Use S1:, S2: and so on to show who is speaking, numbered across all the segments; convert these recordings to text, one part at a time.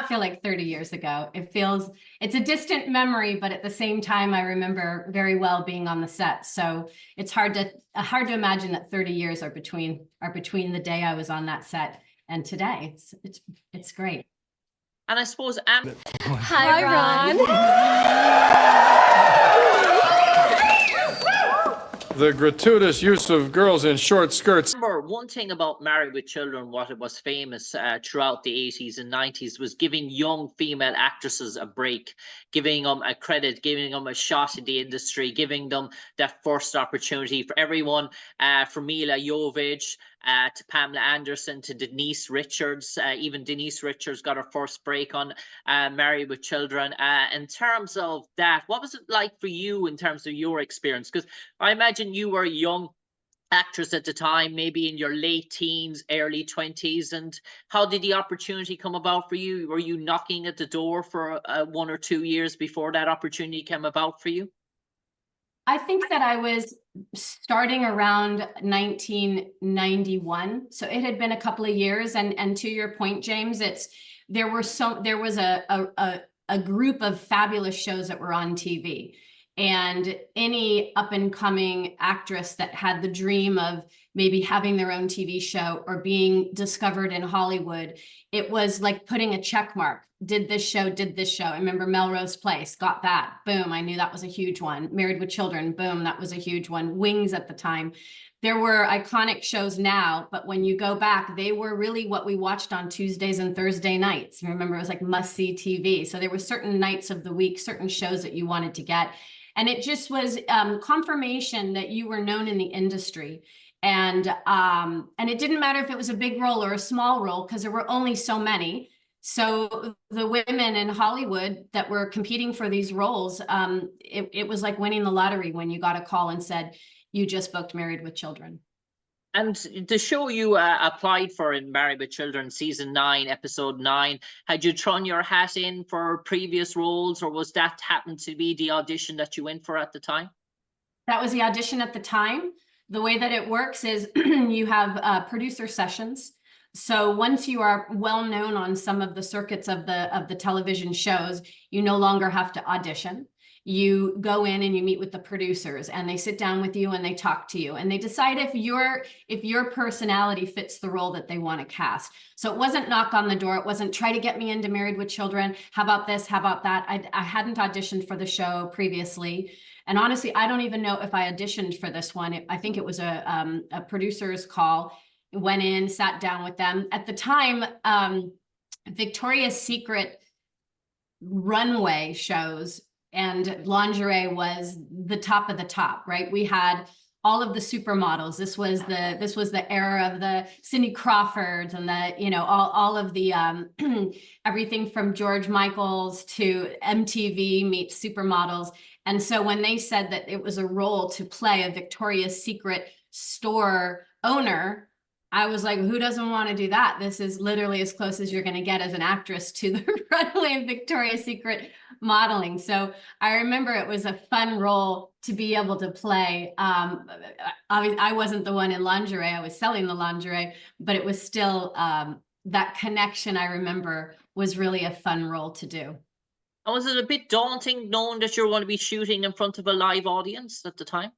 S1: not feel like 30 years ago. It's a distant memory, but at the same time, I remember very well being on the set. So it's hard to imagine that 30 years are between the day I was on that set and today. It's great.
S2: And I suppose,
S3: Hi, Ron.
S4: The gratuitous use of girls in short skirts.
S2: Remember, one thing about Married with Children, what it was famous throughout the 80s and 90s was giving young female actresses a break, giving them a credit, giving them a shot in the industry, giving them that first opportunity. For everyone, from Mila Jovovich to Pamela Anderson to Denise Richards. Even Denise Richards got her first break on Married with Children. In terms of that, what was it like for you in terms of your experience? Because I imagine you were a young actress at the time, maybe in your late teens, early 20s. And how did the opportunity come about for you? Were you knocking at the door for 1 or 2 years before that opportunity came about for you?
S1: I think that I was starting around 1991. So it had been a couple of years. And to your point, James, there was a group of fabulous shows that were on TV. And any up and coming actress that had the dream of maybe having their own TV show or being discovered in Hollywood, it was like putting a check mark. Did this show. I remember Melrose Place, got that. Boom, I knew that was a huge one. Married with Children, boom, that was a huge one. Wings at the time. There were iconic shows now, but when you go back, they were really what we watched on Tuesdays and Thursday nights. Remember, it was like must-see TV. So there were certain nights of the week, certain shows that you wanted to get. And it just was confirmation that you were known in the industry. And it didn't matter if it was a big role or a small role, because there were only so many. So the women in Hollywood that were competing for these roles, it was like winning the lottery when you got a call and said, you just booked Married with Children.
S2: And the show you applied for in Married with Children, season 9, episode 9, had you thrown your hat in for previous roles, or was that happened to be the audition that you went for at the time?
S1: That was the audition at the time. The way that it works is you have producer sessions. So once you are well known on some of the circuits of the television shows, you no longer have to audition. You go in and you meet with the producers, and they sit down with you and they talk to you, and they decide if your personality fits the role that they want to cast. So it wasn't knock on the door. It wasn't try to get me into Married with Children. How about this? How about that? I hadn't auditioned for the show previously. And honestly, I don't even know if I auditioned for this one. I think it was a producer's call. Went in, sat down with them. At the time, Victoria's Secret runway shows and lingerie was the top of the top, right? We had all of the supermodels. This was the era of the Cindy Crawfords and all of the everything from George Michaels to MTV meets supermodels. And so when they said that it was a role to play a Victoria's Secret store owner, I was like, who doesn't want to do that? This is literally as close as you're going to get as an actress to the runway of Victoria's Secret modeling. So I remember it was a fun role to be able to play. I wasn't the one in lingerie. I was selling the lingerie, but it was still that connection, I remember, was really a fun role to do.
S2: And was it a bit daunting knowing that you're going to be shooting in front of a live audience at the time?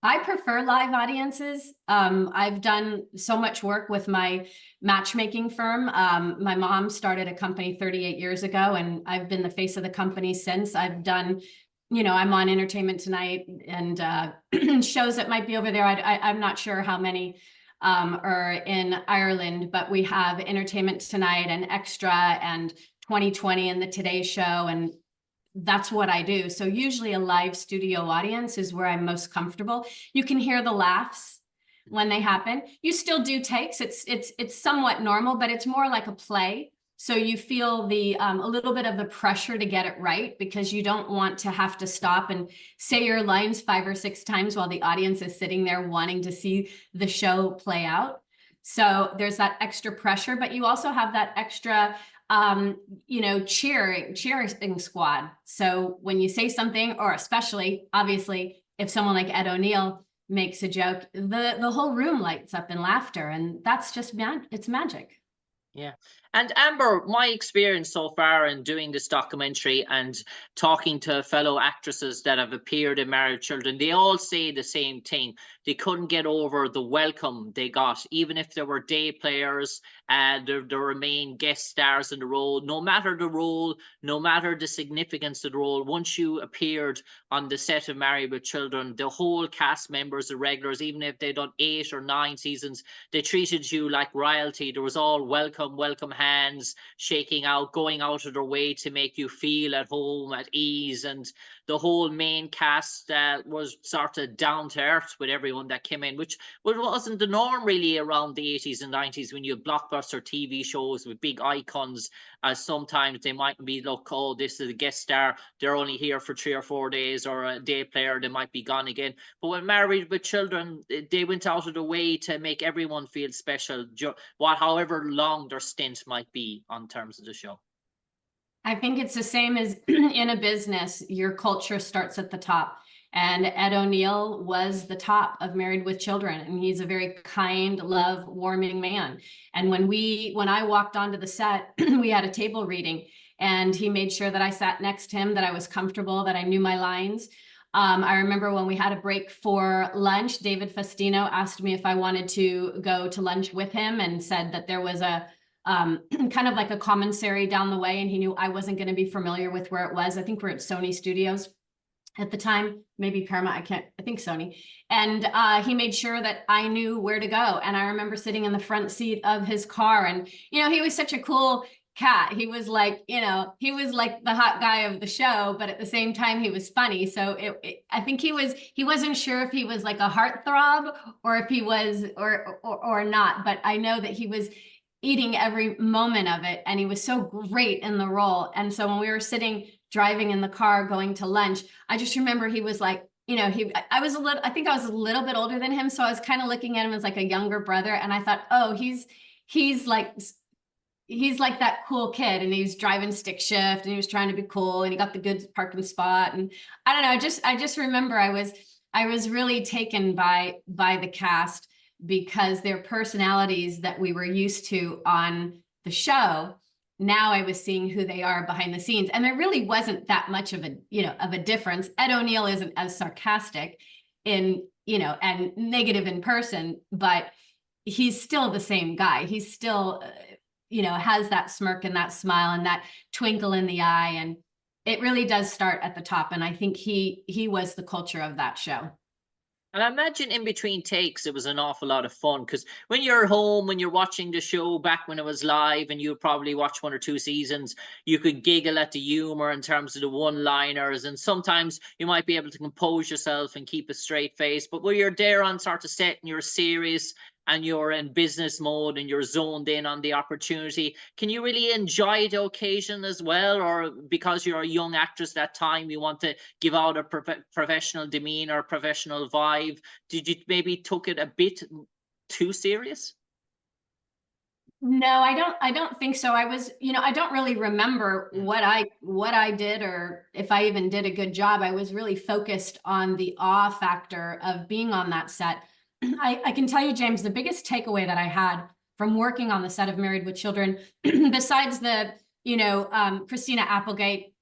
S1: I prefer live audiences. I've done so much work with my matchmaking firm. My mom started a company 38 years ago, and I've been the face of the company since. I've done, I'm on Entertainment Tonight and shows that might be over there. I'm not sure how many are in Ireland, but we have Entertainment Tonight and Extra and 2020 and the Today Show, and that's what I do. So usually a live studio audience is where I'm most comfortable. You can hear the laughs when they happen. You still do takes. It's somewhat normal, but it's more like a play. So you feel the a little bit of the pressure to get it right, because you don't want to have to stop and say your lines 5 or 6 times while the audience is sitting there wanting to see the show play out. So there's that extra pressure, but you also have that extra cheering squad. So when you say something, or especially, obviously, if someone like Ed O'Neill makes a joke, the whole room lights up in laughter, and that's just it's magic.
S2: Yeah. And Amber, my experience so far in doing this documentary and talking to fellow actresses that have appeared in Married with Children, they all say the same thing. They couldn't get over the welcome they got, even if there were day players and there remain guest stars in the role. No matter the role, no matter the significance of the role, once you appeared on the set of Married with Children, the whole cast members, the regulars, even if they'd done 8 or 9 seasons, they treated you like royalty. There was all welcome hands, shaking out, going out of their way to make you feel at home, at ease. And the whole main cast was sort of down to earth with everyone that came in, which wasn't the norm really around the 80s and 90s when you had blockbuster TV shows with big icons. Sometimes they might be, look, oh, this is a guest star, they're only here for 3 or 4 days, or a day player, they might be gone again. But when Married with Children, they went out of the way to make everyone feel special, however long their stint might be on terms of the show.
S1: I think it's the same as in a business. Your culture starts at the top. And Ed O'Neill was the top of Married with Children. And he's a very kind, love, warming man. And when I walked onto the set, we had a table reading, and he made sure that I sat next to him, that I was comfortable, that I knew my lines. I remember when we had a break for lunch, David Faustino asked me if I wanted to go to lunch with him, and said that there was a kind of like a commissary down the way, and he knew I wasn't going to be familiar with where it was. I think we're at Sony Studios at the time, maybe Paramount, I think Sony. And he made sure that I knew where to go. And I remember sitting in the front seat of his car, and, you know, he was such a cool cat. He was like, you know, he was like the hot guy of the show, but at the same time, he was funny. So I think he wasn't sure if he was like a heartthrob or if he was, or not, but I know that he was eating every moment of it, and he was so great in the role. And so when we were driving in the car going to lunch, I just remember he was like, you know, I think I was a little bit older than him, so I was kind of looking at him as like a younger brother, and I thought, oh, he's like that cool kid, and he was driving stick shift, and he was trying to be cool, and he got the good parking spot. And I don't know, I just remember I was really taken by the cast, because their personalities that we were used to on the show, now I was seeing who they are behind the scenes. And there really wasn't that much of a difference. Ed O'Neill isn't as sarcastic and negative in person, but he's still the same guy. He's still, has that smirk and that smile and that twinkle in the eye. And it really does start at the top. And I think he was the culture of that show.
S2: And I imagine in between takes, it was an awful lot of fun, because when you're home, when you're watching the show back when it was live, and you probably watch 1 or 2 seasons, you could giggle at the humor in terms of the one-liners. And sometimes you might be able to compose yourself and keep a straight face. But when you're there on sort of set and you're serious and you're in business mode and you're zoned in on the opportunity, can you really enjoy the occasion as well? Or because you're a young actress that time, you want to give out a professional demeanor, professional vibe? Did you maybe took it a bit too serious?
S1: No, I don't think so. I was, I don't really remember what I did, or if I even did a good job. I was really focused on the awe factor of being on that set. I can tell you, James, the biggest takeaway that I had from working on the set of Married with Children, besides the, Christina Applegate,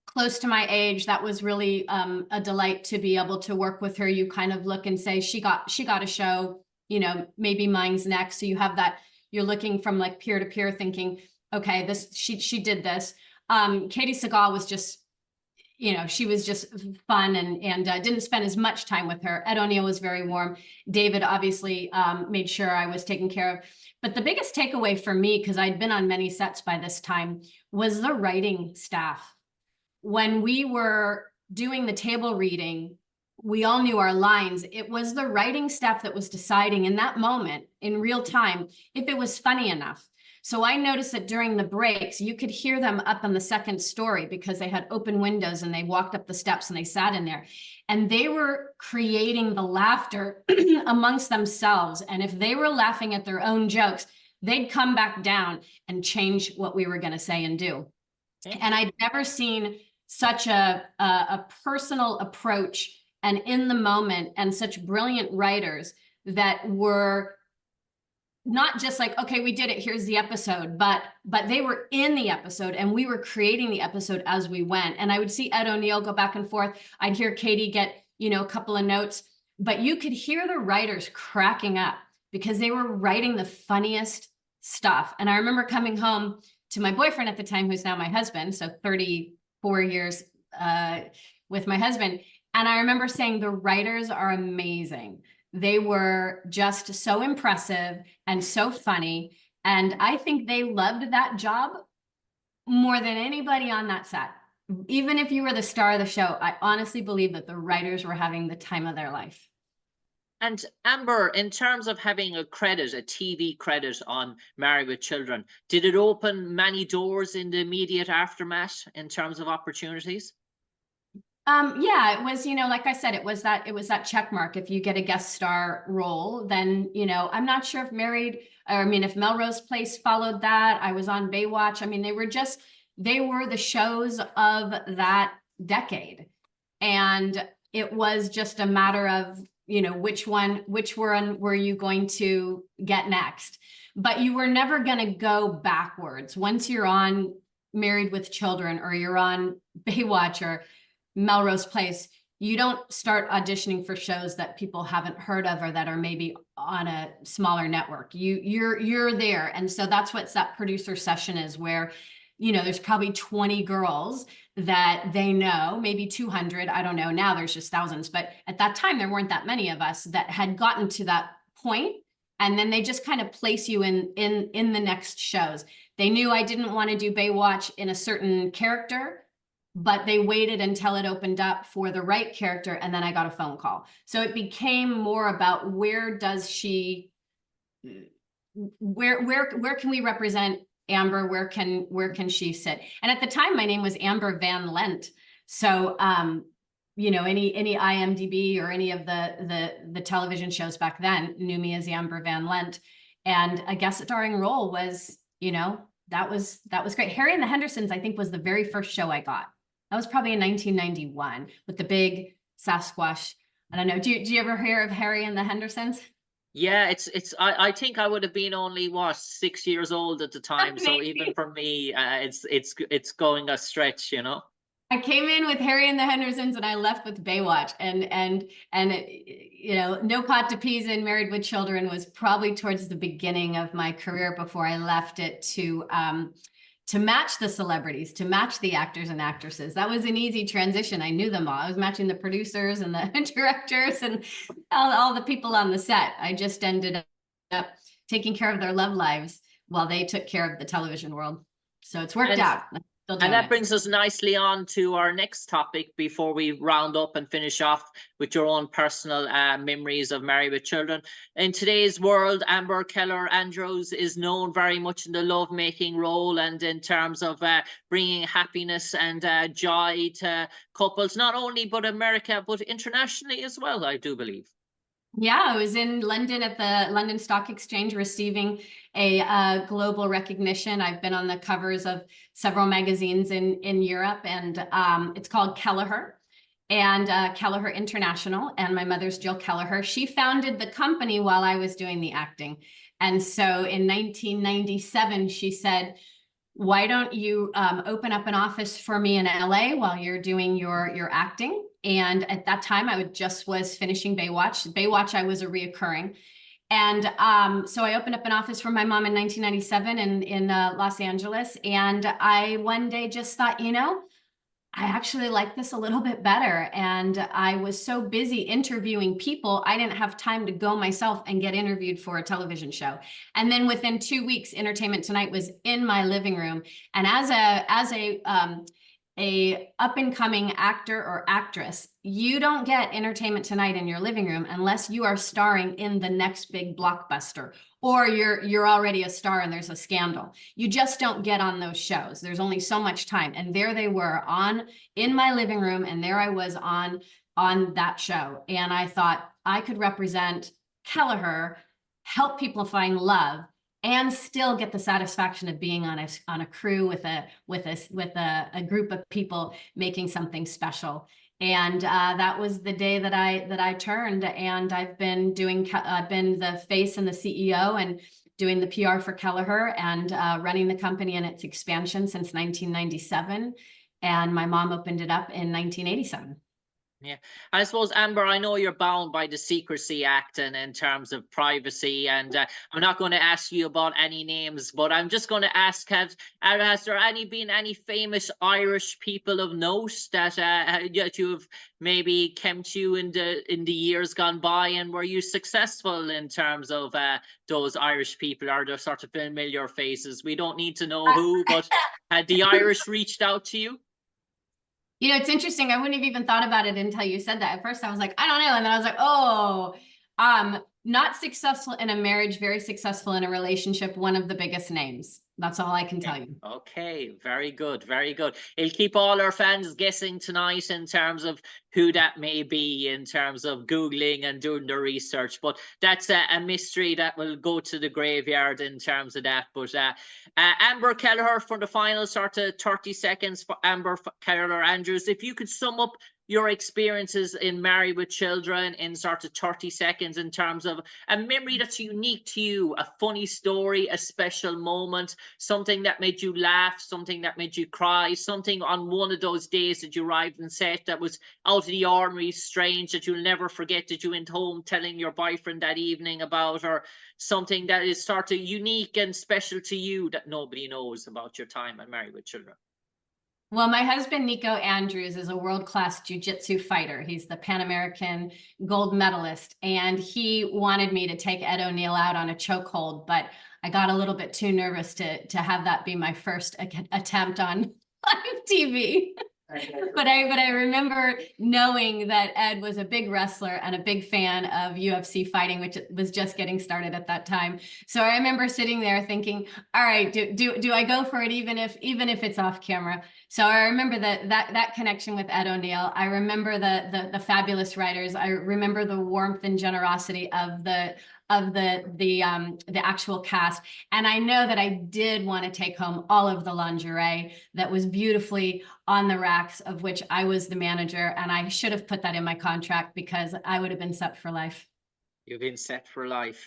S1: close to my age, that was really a delight to be able to work with her. You kind of look and say, she got a show, maybe mine's next. So you have that, you're looking from like peer to peer thinking, okay, she did this. Katie Seagal was just, she was just fun, and didn't spend as much time with her. Ed O'Neill was very warm. David obviously made sure I was taken care of. But the biggest takeaway for me, because I'd been on many sets by this time, was the writing staff. When we were doing the table reading, we all knew our lines. It was the writing staff that was deciding in that moment, in real time, if it was funny enough. So I noticed that during the breaks, you could hear them up on the second story, because they had open windows and they walked up the steps and they sat in there, and they were creating the laughter amongst themselves. And if they were laughing at their own jokes, they'd come back down and change what we were going to say and do. Okay. And I'd never seen such a personal approach and in the moment, and such brilliant writers that were not just like, okay, we did it, here's the episode, but they were in the episode and we were creating the episode as we went. And I would see Ed O'Neill go back and forth. I'd hear Katie get, you know, a couple of notes, but you could hear the writers cracking up because they were writing the funniest stuff. And I remember coming home to my boyfriend at the time, who's now my husband, so 34 years with my husband. And I remember saying, the writers are amazing. They were just so impressive and so funny. And I think they loved that job more than anybody on that set. Even if you were the star of the show, I honestly believe that the writers were having the time of their life.
S2: And Amber, in terms of having a credit, a TV credit on Married with Children, did it open many doors in the immediate aftermath in terms of opportunities?
S1: Yeah, it was, you know, like I said, it was that check mark. If you get a guest star role, then, you know, I'm not sure if if Melrose Place followed that. I was on Baywatch. I mean, they were the shows of that decade. And it was just a matter of, you know, which one were you going to get next? But you were never going to go backwards. Once you're on Married with Children, or you're on Baywatch or Melrose Place, you don't start auditioning for shows that people haven't heard of or that are maybe on a smaller network. You're there. And so that's what that producer session is, where, you know, there's probably 20 girls that they know, maybe 200, I don't know. Now there's just thousands, but at that time there weren't that many of us that had gotten to that point. And then they just kind of place you in the next shows. They knew I didn't want to do Baywatch in a certain character, but they waited until it opened up for the right character, and then I got a phone call. So it became more about where can we represent Amber? Where can she sit? And at the time, my name was Amber Van Lent. So you know, any IMDb or any of the television shows back then knew me as Amber Van Lent. And a guest starring role was, you know, that was great. Harry and the Hendersons, I think, was the very first show I got. That was probably in 1991 with the big Sasquatch. I don't know. Do you ever hear of Harry and the Hendersons?
S2: Yeah, I think I would have been only 6 years old at the time. So even for me, it's going a stretch, you know.
S1: I came in with Harry and the Hendersons and I left with Baywatch, and you know, No Pot to Pease and Married with Children was probably towards the beginning of my career before I left it to match the celebrities, to match the actors and actresses. That was an easy transition. I knew them all. I was matching the producers and the directors and all the people on the set. I just ended up taking care of their love lives while they took care of the television world. So it's worked out.
S2: And that brings us nicely on to our next topic before we round up and finish off with your own personal memories of Married with Children. In today's world, Amber Kelleher Andrews is known very much in the lovemaking role and in terms of bringing happiness and joy to couples, not only but America, but internationally as well, I do believe.
S1: Yeah, I was in London at the London Stock Exchange receiving a global recognition. I've been on the covers of several magazines in Europe, and it's called Kelleher and Kelleher International. And my mother's Jill Kelleher. She founded the company while I was doing the acting. And so in 1997, she said, why don't you open up an office for me in LA while you're doing your acting? And at that time, I was finishing Baywatch. Baywatch, I was a reoccurring. And so I opened up an office for my mom in 1997 in Los Angeles. And I one day just thought, you know, I actually like this a little bit better. And I was so busy interviewing people, I didn't have time to go myself and get interviewed for a television show. And then within 2 weeks, Entertainment Tonight was in my living room. And as a up-and-coming actor or actress, you don't get Entertainment Tonight in your living room unless you are starring in the next big blockbuster, or you're already a star and there's a scandal. You just don't get on those shows. There's only so much time. And there they were in my living room, and there I was on that show. And I thought I could represent Kelleher, help people find love, and still get the satisfaction of being on a crew with a group of people making something special. And that was the day that I turned, and I've been the face and the CEO and doing the PR for Kelleher and running the company and its expansion since 1997. And my mom opened it up in 1987.
S2: Yeah, I suppose, Amber, I know you're bound by the Secrecy Act and in terms of privacy, and I'm not going to ask you about any names, but I'm just going to ask, has there been any famous Irish people of note that that you've maybe come to in the years gone by, and were you successful in terms of those Irish people? Are there sort of familiar faces? We don't need to know who, but had the Irish reached out to you?
S1: You know, it's interesting. I wouldn't have even thought about it until you said that. At first I was like, I don't know. And then I was like, oh, not successful in a marriage, very successful in a relationship. One of the biggest names. That's all I can tell you.
S2: Okay, very good, very good. It'll keep all our fans guessing tonight in terms of who that may be, in terms of Googling and doing the research. But that's a mystery that will go to the graveyard in terms of that. But Amber Kelleher, for the final sort of 30 seconds for Amber Kelleher Andrews, if you could sum up your experiences in Married with Children in sort of 30 seconds in terms of a memory that's unique to you, a funny story, a special moment, something that made you laugh, something that made you cry, something on one of those days that you arrived on set that was out of the ordinary, strange, that you'll never forget, that you went home telling your boyfriend that evening about, or something that is sort of unique and special to you that nobody knows about your time at Married with Children.
S1: Well, my husband, Nico Andrews, is a world-class jiu-jitsu fighter. He's the Pan American gold medalist, and he wanted me to take Ed O'Neill out on a chokehold, but I got a little bit too nervous to have that be my first attempt on live TV. But I remember knowing that Ed was a big wrestler and a big fan of UFC fighting, which was just getting started at that time. So I remember sitting there thinking, all right, do I go for it even if it's off camera? So I remember that connection with Ed O'Neill. I remember the fabulous writers. I remember the warmth and generosity of the actual cast. And I know that I did want to take home all of the lingerie that was beautifully on the racks, of which I was the manager. And I should have put that in my contract because I would have been set for life.
S2: You've been set for life.